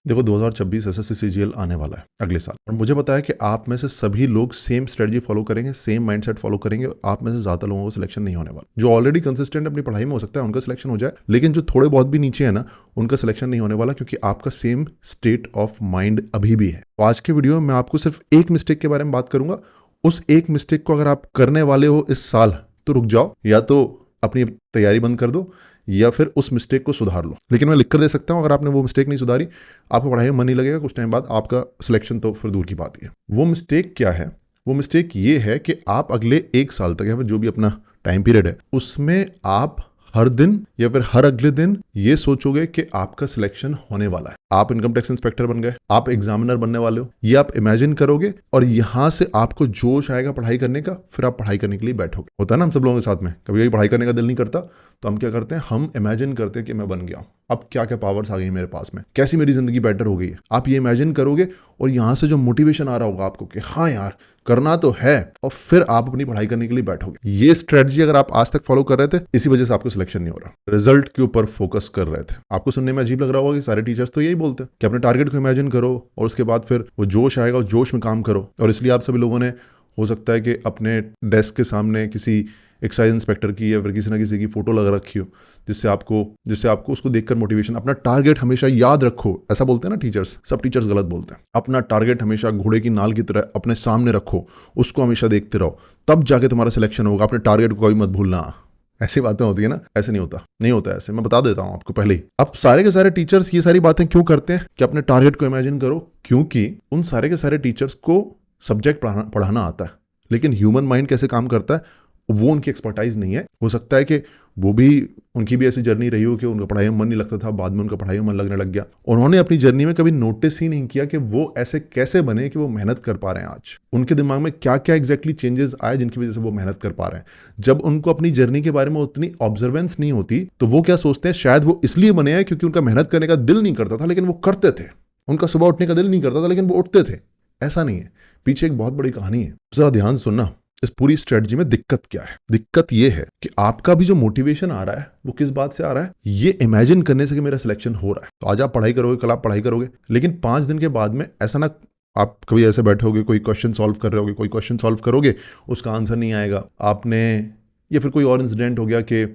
देखो 2026 SSC CGL आने वाला है अगले साल, और मुझे पता है कि आप में से सभी लोग सेम स्ट्रेटजी फॉलो करेंगे, सेम माइंडसेट फॉलो करेंगे। आप में से ज्यादा लोगों को सिलेक्शन नहीं होने वाला। जो ऑलरेडी कंसिस्टेंट अपनी पढ़ाई में हो सकता है उनका सिलेक्शन हो जाए, लेकिन जो थोड़े बहुत भी नीचे है ना, उनका सिलेक्शन नहीं होने वाला, क्योंकि आपका सेम स्टेट ऑफ माइंड अभी भी है। तो आज के वीडियो में मैं आपको सिर्फ एक मिस्टेक के बारे में बात करूंगा। उस एक मिस्टेक को अगर आप करने वाले हो इस साल तो रुक जाओ, या तो अपनी तैयारी बंद कर दो या फिर उस मिस्टेक को सुधार लो। लेकिन मैं लिख कर दे सकता हूं, अगर आपने वो मिस्टेक नहीं सुधारी, आपको पढ़ाई में मन नहीं लगेगा, कुछ टाइम बाद आपका सिलेक्शन तो फिर दूर की बात है। वो मिस्टेक क्या है? वो मिस्टेक ये है कि आप अगले एक साल तक या फिर जो भी अपना टाइम पीरियड है उसमें आप हर दिन या फिर हर अगले दिन ये सोचोगे कि आपका सिलेक्शन होने वाला है। आप इनकम टैक्स इंस्पेक्टर बन गए, आप एग्जामिनर बनने वाले हो, ये आप इमेजिन करोगे और यहां से आपको जोश आएगा पढ़ाई करने का। फिर आप पढ़ाई करने के लिए बैठोगे। होता है ना हम सब लोगों के साथ में, कभी कभी पढ़ाई करने का दिल नहीं करता तो हम क्या करते हैं, हम इमेजिन करते हैं कि मैं बन गया हूं, अब क्या क्या पावर्स आ गई मेरे पास में, कैसी मेरी जिंदगी बेटर हो गई है। आप ये इमेजिन करोगे और यहां से जो मोटिवेशन आ रहा होगा आपको कि हाँ यार करना तो है, और फिर आप अपनी पढ़ाई करने के लिए बैठोगे। ये स्ट्रेटजी अगर आप आज तक फॉलो कर रहे थे, इसी वजह से आपको सिलेक्शन नहीं हो रहा। रिजल्ट के ऊपर फोकस कर रहे थे। आपको सुनने में अजीब लग रहा होगा कि सारे टीचर्स तो यही बोलते हैं कि अपने टारगेट को इमेजिन करो और उसके बाद फिर वो जोश आएगा, उस जोश में काम करो। और इसलिए आप सभी लोगों ने हो सकता है कि अपने डेस्क के सामने किसी एक्साइज इंस्पेक्टर की या फिर किसी ना किसी की फोटो लगा रखी हो, जिससे आपको उसको देखकर मोटिवेशन। अपना टारगेट हमेशा याद रखो, ऐसा बोलते हैं ना टीचर्स, सब टीचर्स गलत बोलते हैं। अपना टारगेट हमेशा घोड़े की नाल की तरह अपने सामने रखो, उसको हमेशा देखते रहो, तब जाके तुम्हारा सिलेक्शन होगा। अपने टारगेट को कभी मत भूलना। ऐसी बातें होती है ना, ऐसे नहीं होता ऐसे। मैं बता देता हूं आपको पहले ही। अब सारे के सारे टीचर्स ये सारी बातें क्यों करते हैं कि अपने टारगेट को इमेजिन करो? क्योंकि उन सारे के सारे टीचर्स को सब्जेक्ट पढ़ाना आता है, लेकिन ह्यूमन माइंड कैसे काम करता है वो उनकी एक्सपर्टाइज नहीं है। हो सकता है कि वो भी, उनकी भी ऐसी जर्नी रही हो कि उनका पढ़ाई में मन नहीं लगता था, बाद में उनका पढ़ाई में मन लगने लग गया। उन्होंने अपनी जर्नी में कभी नोटिस ही नहीं किया कि वो ऐसे कैसे बने कि वो मेहनत कर पा रहे हैं आज। उनके दिमाग में क्या क्या एग्जैक्टली चेंजेस आए जिनकी वजह से वो मेहनत कर पा रहे हैं। जब उनको अपनी जर्नी के बारे में उतनी ऑब्जर्वेंस नहीं होती तो वो क्या सोचते हैं, शायद वो इसलिए बने हैं क्योंकि उनका मेहनत करने का दिल नहीं करता था लेकिन वो करते थे। उनका सुबह उठने का दिल नहीं करता था लेकिन वो उठते थे। ऐसा नहीं है, पीछे एक बहुत बड़ी कहानी है। जरा ध्यान सुनना, इस पूरी स्ट्रेटजी में दिक्कत क्या है। दिक्कत ये है कि आपका भी जो मोटिवेशन आ रहा है वो किस बात से आ रहा है, ये इमेजिन करने से कि मेरा सिलेक्शन हो रहा है। तो आज आप पढ़ाई करोगे, कल आप पढ़ाई करोगे, लेकिन 5 दिन के बाद में ऐसा ना, आप कभी ऐसे बैठोगे, कोई क्वेश्चन सॉल्व कर रहे होगे, कोई क्वेश्चन सॉल्व करोगे, उसका आंसर नहीं आएगा आपने, या फिर कोई और इंसिडेंट हो गया कि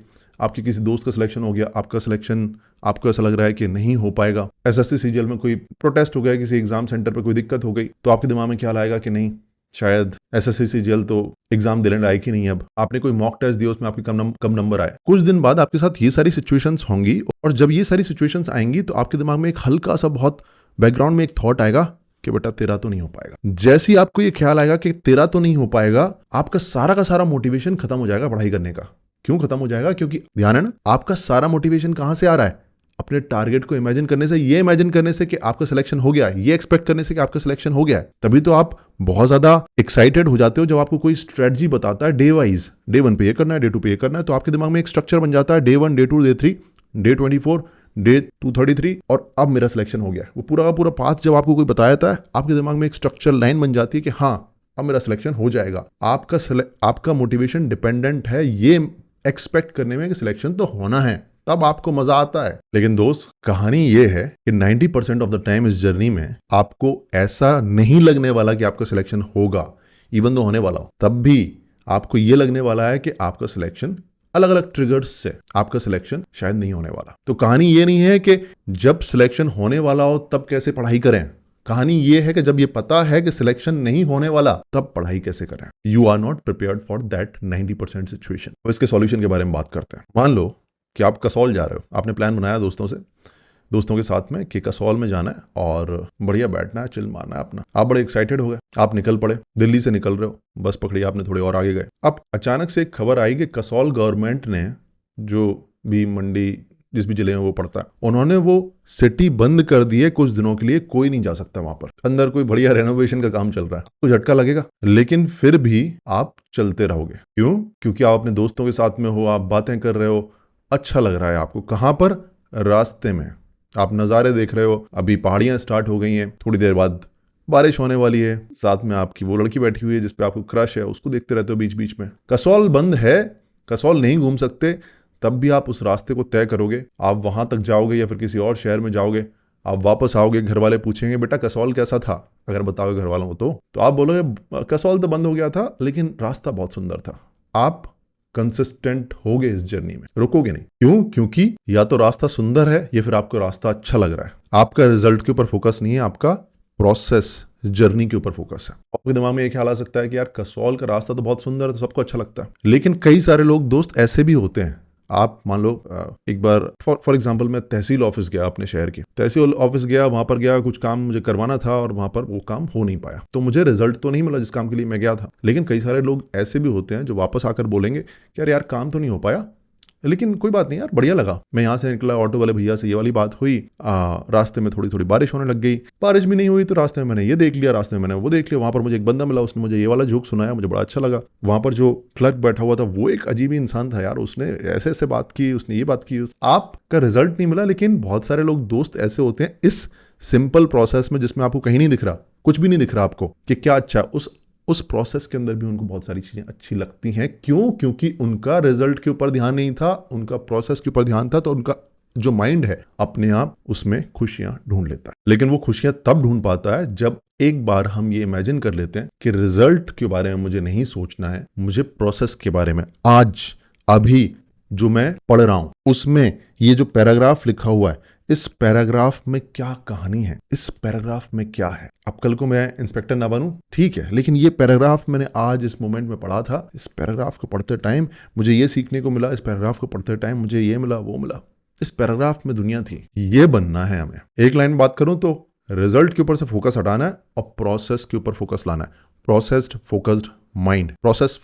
आपके किसी दोस्त का सिलेक्शन हो गया, आपका सिलेक्शन आपको ऐसा लग रहा है कि नहीं हो पाएगा। एसएससी सीजीएल में कोई प्रोटेस्ट हो गया, किसी एग्जाम सेंटर पर कोई दिक्कत हो गई, तो आपके दिमाग में ख्याल आएगा कि नहीं, शायद एसएससी सीजीएल तो एग्जाम देने लायक ही नहीं है। अब आपने कोई मॉक टेस्ट दिया, उसमें आपके कम नंबर आए। कुछ दिन बाद आपके साथ ये सारी सिचुएशंस होंगी, और जब ये सारी सिचुएशंस आएंगी तो आपके दिमाग में एक हल्का सा बहुत बैकग्राउंड में एक थॉट आएगा कि बेटा तेरा तो नहीं हो पाएगा। जैसे ही आपको ये ख्याल आएगा कि तेरा तो नहीं हो पाएगा, आपका सारा का सारा मोटिवेशन खत्म हो जाएगा पढ़ाई करने का। क्यों खत्म हो जाएगा? क्योंकि ध्यान है ना, आपका सारा मोटिवेशन कहां से आ रहा है? अपने टारगेट को इमेजिन करने से, ये इमेजिन करने से कि आपका सिलेक्शन हो गया है, ये एक्सपेक्ट करने से कि आपका सिलेक्शन हो गया है। तभी तो आप बहुत ज्यादा एक्साइटेड हो जाते हो जब आपको कोई स्ट्रेटजी बताता है डे वाइज, डे 1 पे ये करना है, डे 2 पे ये करना है, तो आपके दिमाग में एक स्ट्रक्चर बन जाता है, day 1, day 2, day 3, day 24, day 233, और अब मेरा सिलेक्शन हो गया। वो पूरा का पूरा पाथ जब आपको कोई बताया था, आपके दिमाग में एक स्ट्रक्चर लाइन बन जाती है कि हाँ अब मेरा सिलेक्शन हो जाएगा। आपका मोटिवेशन डिपेंडेंट है ये एक्सपेक्ट करने में कि सिलेक्शन तो होना है, तब आपको मजा आता है। लेकिन दोस्त, कहानी ये है कि 90% ऑफ द टाइम इस जर्नी में आपको ऐसा नहीं लगने वाला कि आपका सिलेक्शन होगा, इवन तो होने वाला हो, तब भी आपको ये लगने वाला है कि आपका सिलेक्शन, अलग अलग ट्रिगर्स से आपका सिलेक्शन शायद नहीं होने वाला। तो कहानी ये नहीं है कि जब सिलेक्शन होने वाला हो तब कैसे पढ़ाई करें। कहानी ये है कि जब ये पता है कि सिलेक्शन नहीं होने वाला तब पढ़ाई कैसे करें। You are not prepared for that 90% situation. तो इसके सॉल्यूशन के बारे में बात करते हैं। मान लो कि आप कसौल जा रहे हो, आपने प्लान बनाया दोस्तों के साथ में कि कसौल में जाना है और बढ़िया बैठना है, चिल मारना है अपना। आप बड़े एक्साइटेड हो गए, आप निकल पड़े, दिल्ली से निकल रहे हो, बस पकड़ी आपने, थोड़े और आगे गए। अब अचानक से एक खबर आई कि कसौल गवर्नमेंट ने, जो भी मंडी जिस भी जिले में वो पड़ता है, उन्होंने वो सिटी बंद कर दी है कुछ दिनों के लिए। कोई नहीं जा सकता वहां पर, अंदर कोई बढ़िया रेनोवेशन का काम चल रहा है, कुछ झटका लगेगा, लेकिन फिर भी आप चलते रहोगे। क्यों? क्योंकि आप अपने दोस्तों के साथ में हो, आप बातें कर रहे हो, अच्छा लग रहा है आपको। कहां पर? रास्ते में आप नज़ारे देख रहे हो, अभी पहाड़ियां स्टार्ट हो गई हैं, थोड़ी देर बाद बारिश होने वाली है, साथ में आपकी वो लड़की बैठी हुई है जिसपे आपको क्रश है, उसको देखते रहते हो बीच बीच में। कसौल बंद है, कसौल नहीं घूम सकते, तब भी आप उस रास्ते को तय करोगे, आप वहां तक जाओगे या फिर किसी और शहर में जाओगे, आप वापस आओगे, घर वाले पूछेंगे बेटा कसौल कैसा था, अगर बताओगे घर वालों को तो आप बोलोगे कसौल तो बंद हो गया था लेकिन रास्ता बहुत सुंदर था। आप कंसिस्टेंट होगे इस जर्नी में, रुकोगे नहीं। क्यों? क्योंकि या तो रास्ता सुंदर है या फिर आपको रास्ता अच्छा लग रहा है। आपका रिजल्ट के ऊपर फोकस नहीं है, आपका प्रोसेस, जर्नी के ऊपर फोकस है। आपके दिमाग में एक ख्याल आ सकता है कि यार कसौल का रास्ता तो बहुत सुंदर है, तो सबको अच्छा लगता है, लेकिन कई सारे लोग दोस्त ऐसे भी होते हैं। आप मान लो एक बार फॉर एग्जांपल मैं तहसील ऑफिस गया, अपने शहर की तहसील ऑफिस गया, वहां पर गया, कुछ काम मुझे करवाना था और वहां पर वो काम हो नहीं पाया, तो मुझे रिजल्ट तो नहीं मिला जिस काम के लिए मैं गया था। लेकिन कई सारे लोग ऐसे भी होते हैं जो वापस आकर बोलेंगे कि यार काम तो नहीं हो पाया, लेकिन कोई बात नहीं यार, बढ़िया लगा। मैं यहाँ से निकला, ऑटो वाले भैया से ये वाली बात हुई, रास्ते में थोड़ी थोड़ी बारिश होने लग गई, बारिश भी नहीं हुई तो रास्ते में मैंने ये देख लिया, रास्ते में मैंने वो देख लिया। वहां पर मुझे एक बंदा मिला, उसने मुझे ये वाला जोक सुनाया, मुझे बड़ा अच्छा लगा। वहां पर जो क्लर्क बैठा हुआ था वो एक अजीब ही इंसान था यार, उसने ऐसे ऐसे बात की, उसने ये बात की। आपका रिजल्ट नहीं मिला, लेकिन बहुत सारे लोग दोस्त ऐसे होते हैं इस सिंपल प्रोसेस में जिसमें आपको कहीं नहीं दिख रहा, कुछ भी नहीं दिख रहा आपको कि क्या अच्छा, उस प्रोसेस के अंदर भी उनको बहुत सारी चीजें अच्छी लगती हैं। क्यों? क्योंकि उनका रिजल्ट के ऊपर ध्यान नहीं था, उनका प्रोसेस के ऊपर ध्यान था, तो उनका जो माइंड है अपने आप उसमें खुशियां ढूंढ लेता है। लेकिन वो खुशियां तब ढूंढ पाता है जब एक बार हम ये इमेजिन कर लेते हैं कि रिजल्ट के बारे में मुझे नहीं सोचना है, मुझे प्रोसेस के बारे में, आज अभी जो मैं पढ़ रहा हूं उसमें ये जो पैराग्राफ लिखा हुआ है, इस पैराग्राफ में क्या कहानी है, इस पैराग्राफ में क्या है। अब कल को मैं इंस्पेक्टर ना बनूं, ठीक है, लेकिन ये पैराग्राफ मैंने आज इस मोमेंट में पढ़ा था, इस पैराग्राफ को पढ़ते टाइम मुझे ये सीखने को मिला, इस पैराग्राफ को पढ़ते टाइम मुझे ये मिला, वो मिला, इस पैराग्राफ में दुनिया थी। ये बनना है हमें। एक लाइन बात करूं तो रिजल्ट के ऊपर से फोकस हटाना है और प्रोसेस के ऊपर फोकस लाना है। Processed focused mind, process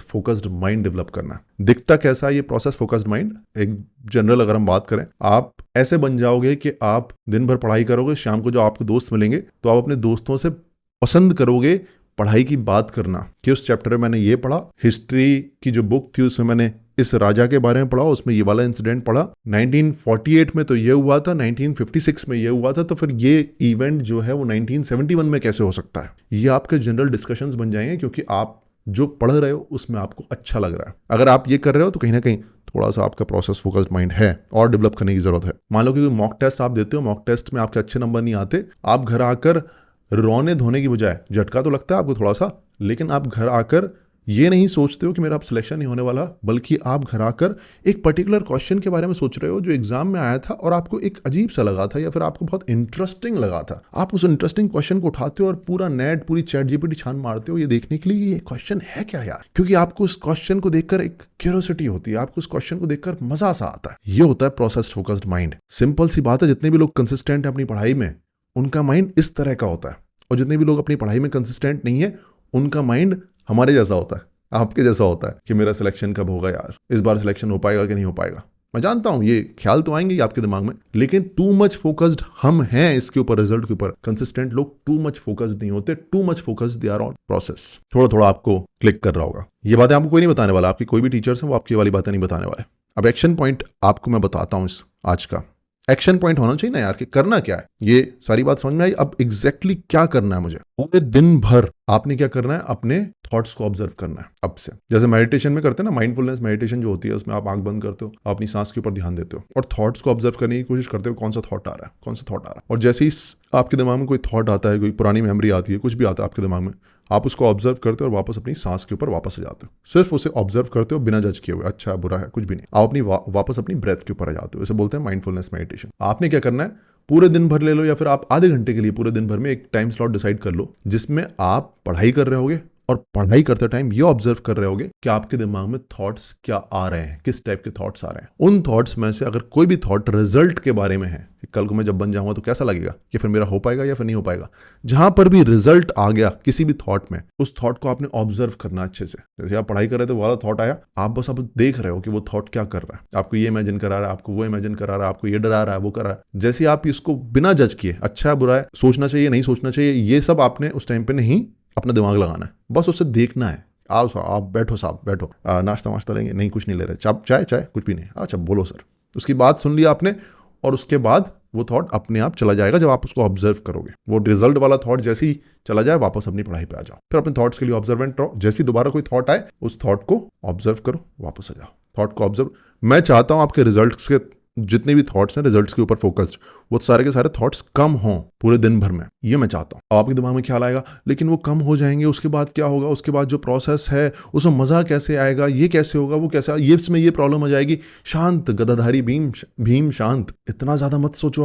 focused mind develop करना। दिखता कैसा है ये प्रोसेस फोकस्ड माइंड? एक जनरल अगर हम बात करें, आप ऐसे बन जाओगे कि आप दिन भर पढ़ाई करोगे, शाम को जो आपके दोस्त मिलेंगे तो आप अपने दोस्तों से पसंद करोगे पढ़ाई की बात करना, कि उस चैप्टर में मैंने ये पढ़ा, हिस्ट्री की जो बुक थी उसमें मैंने इस राजा के बारे में पढ़ा, उसमें ये वाला इंसिडेंट पढ़ा, 1948 में तो ये हुआ था, 1956 में ये हुआ था, तो फिर ये इवेंट जो है वो 1971 में कैसे हो सकता है। ये आपके जनरल डिस्कशंस बन जाएंगे, क्योंकि आप जो पढ़ रहे हो उसमें आपको अच्छा लग रहा है। अगर आप ये कर रहे हो तो कहीं ना कहीं थोड़ा सा आपका प्रोसेस फोकस्ड माइंड है और डेवलप करने की जरूरत है। मान लो कि मॉक टेस्ट आप देते हो, मॉक टेस्ट में आपके अच्छे नंबर नहीं आते, आप घर आकर रोने धोने की बजाय, झटका तो लगता है आपको थोड़ा सा, लेकिन आप घर आकर ये नहीं सोचते हो कि मेरा अब सिलेक्शन नहीं होने वाला, बल्कि आप घर आकर एक पर्टिकुलर क्वेश्चन के बारे में सोच रहे हो जो एग्जाम में आया था और आपको एक अजीब सा लगा था या फिर आपको बहुत इंटरेस्टिंग लगा था। आप उस इंटरेस्टिंग क्वेश्चन को उठाते हो और पूरा नेट, पूरी चैट जीपीटी छान मारते हो ये देखने के लिए ये क्वेश्चन है क्या यार, क्योंकि आपको उस क्वेश्चन को देखकर एक क्यूरियोसिटी होती है, आपको उस क्वेश्चन को देखकर मजा सा आता है। ये होता है प्रोसेस्ड फोकस्ड माइंड। सिंपल सी बात है, जितने भी लोग कंसिस्टेंट है अपनी पढ़ाई में, उनका माइंड इस तरह का होता है, और जितने भी लोग अपनी पढ़ाई में कंसिस्टेंट नहीं है उनका माइंड हमारे जैसा होता है, आपके जैसा होता है कि मेरा सिलेक्शन कब होगा यार, इस बार सिलेक्शन हो पाएगा कि नहीं हो पाएगा। मैं जानता हूं ये ख्याल तो आएंगे आपके दिमाग में, लेकिन टू मच फोकस्ड हम हैं इसके ऊपर, रिजल्ट के ऊपर। कंसिस्टेंट लोग टू मच फोकस्ड नहीं होते, too much focused they are on process. थोड़ा थोड़ा आपको क्लिक कर रहा होगा। ये बातें आपको कोई नहीं बताने वाला, आपकी कोई भी टीचर्स हैं वो आपकी वाली बातें नहीं बताने वाले। अब एक्शन पॉइंट आपको मैं बताता हूं, इस आज का एक्शन पॉइंट होना चाहिए ना यार, कि करना क्या है। ये सारी बात समझ में आई। अब एग्जैक्टली क्या करना है मुझे? पूरे दिन भर आपने क्या करना है? अपने थॉट्स को ऑब्जर्व करना है। अब से जैसे मेडिटेशन में करते हैं ना, माइंडफुलनेस मेडिटेशन जो होती है, उसमें आप आंख बंद करते हो, आप अपनी सांस के ऊपर ध्यान देते हो और थॉट्स को ऑब्जर्व करने की कोशिश करते हो, कौन सा थॉट आ रहा है, कौन सा थॉट आ रहा है। और जैसे ही आपके दिमाग में कोई थॉट आता है, कोई पुरानी मेमोरी आती है, कुछ भी आता है आपके दिमाग में, आप उसको ऑब्जर्व करते हो और वापस अपनी सांस के ऊपर वापस आ जाते हो। सिर्फ उसे ऑब्जर्व करते हो बिना जज किए हुए, अच्छा बुरा है कुछ भी नहीं। आप अपनी वापस अपनी ब्रेथ के ऊपर आ जाते हो। इसे बोलते हैं माइंडफुलनेस मेडिटेशन। आपने क्या करना है? पूरे दिन भर ले लो या फिर आप आधे घंटे के लिए पूरे दिन भर में एक टाइम स्लॉट डिसाइड कर लो, जिसमें आप पढ़ाई कर रहे होगे और पढ़ाई करते टाइम ये ऑब्जर्व कर रहे होगे कि आपके दिमाग में थॉट्स क्या आ रहे हैं, किस टाइप के थॉट्स आ रहे हैं। उन थॉट्स में से अगर कोई भी थॉट रिजल्ट के बारे में है कि कल को मैं जब बन जाऊंगा तो कैसा लगेगा, या फिर मेरा हो पाएगा या फिर नहीं हो पाएगा, जहां पर भी रिजल्ट आ गया किसी भी थॉट में, उस थॉट को आपने ऑब्जर्व करना अच्छे से। जैसे आप पढ़ाई कर रहे थे, वो वाला थॉट आया, आप बस अब देख रहे हो कि वो थॉट क्या कर रहा है। आपको ये इमेजिन करा रहा है, आपको वो इमेजिन करा रहा है, आपको ये डरा रहा है, वो कर रहा है। जैसे आप इसको बिना जज किए, अच्छा है बुरा है, सोचना चाहिए नहीं सोचना चाहिए, ये सब आपने उस टाइम पे नहीं अपना दिमाग लगाना है, बस उससे देखना है। आओ साहब, आप बैठो साहब, बैठो, नाश्ता वाश्ता लेंगे? नहीं, कुछ नहीं ले रहे। चाय कुछ भी नहीं। अच्छा बोलो सर। उसकी बात सुन लिया आपने, और उसके बाद वो थॉट अपने आप चला जाएगा जब आप उसको ऑब्जर्व करोगे। वो रिजल्ट वाला थॉट जैसे ही चला जाए, वापस अपनी पढ़ाई पे आ जाओ। फिर अपने थॉट्स के लिए ऑब्जर्वेंट रहो। जैसे ही दोबारा कोई थॉट आए, उस थॉट को ऑब्जर्व करो, वापस आ जाओ, थॉट को ऑब्जर्व। मैं चाहता हूं आपके रिजल्ट्स के जितने भी थॉट्स हैं रिजल्ट्स के ऊपर फोकस्ड, वो सारे के सारे थॉट्स कम हों पूरे दिन भर में, ये मैं चाहता हूँ। आपके दिमाग में ख्याल आएगा लेकिन वो कम हो जाएंगे, उसके बाद क्या होगा, उसके बाद जो प्रोसेस है उसमें मजा कैसे आएगा, ये कैसे होगा, वो कैसे, ये इसमें ये प्रॉब्लम हो जाएगी। शांत गदाधारी भीम, भीम शांत, इतना ज्यादा मत सोचो।